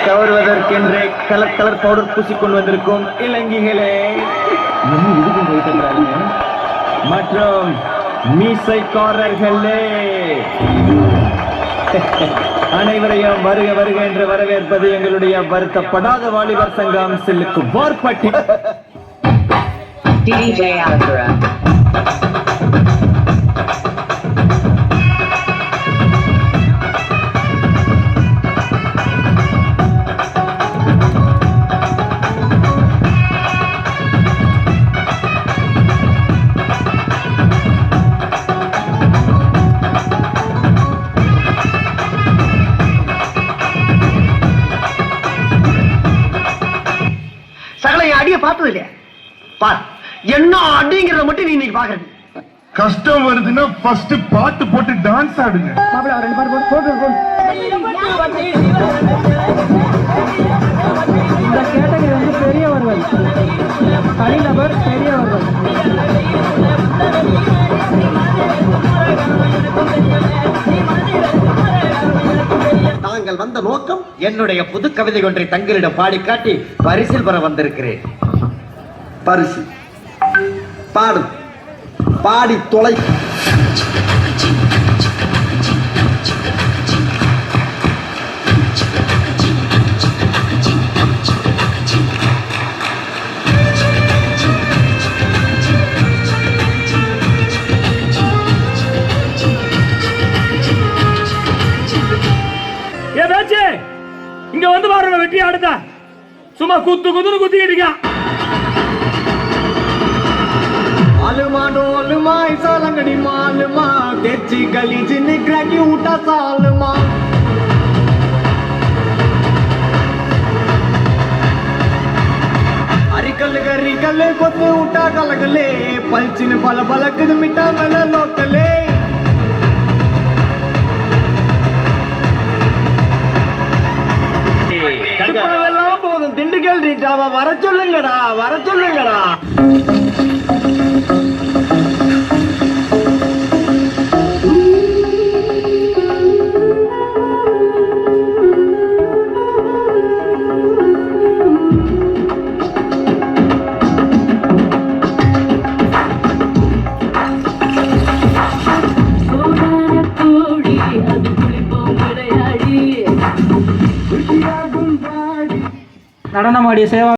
கவர்வதற்கென்றே colour colour powder பூசிக்கொண்டு வந்திருக்கும் இளங்கிகளே மற்றும் மீசைக்காரர்களே அனைவரையும் வருக வருக என்று வரவேற்பது எங்களுடைய வருத்தப்படாத வாலிபர் சங்கம் சில்லுக்கு வார்பட்டி DJ Altura. சகல அடிய பார்த்தது இல்லையா பார் என்ன அடிங்கிறத மட்டும் நீ இன்னைக்கு பாக்குறது கஷ்டம் வருதுன்னா ஃபர்ஸ்ட் பாட்டு போட்டு டான்ஸ் ஆடுங்க மாப்பிள்ள ரெண்டு பாட்டு போட்டு இந்த கேட்டகரி வந்து பெரியவர்கள் தனிநபர் பெரியவர்கள் தாங்கள் வந்த நோக்கம் என்னுடைய புது கவிதை ஒன்றை தங்களிடம் பாடி காட்டி பரிசில் பெற வந்திருக்கிறேன். பரிசு பாடு பாடி தொலை இங்க வந்து பாருங்க வெற்றி ஆடுதா சும்மா குத்து குத்துன்னு குத்திக்கிட்டு आलमा डोलमा ऐसा लंगड़ी मालमा तेजी गली जिन्ने क्रैकी उठा सालमा अरिकल गरिकल कोते उठा कलगले पलचिन पल पलक मिटा मन लोकले போதும் திண்டுக்கல் ரீட்டாவா வர சொல்லுங்கடா நடனமாடிய சேவா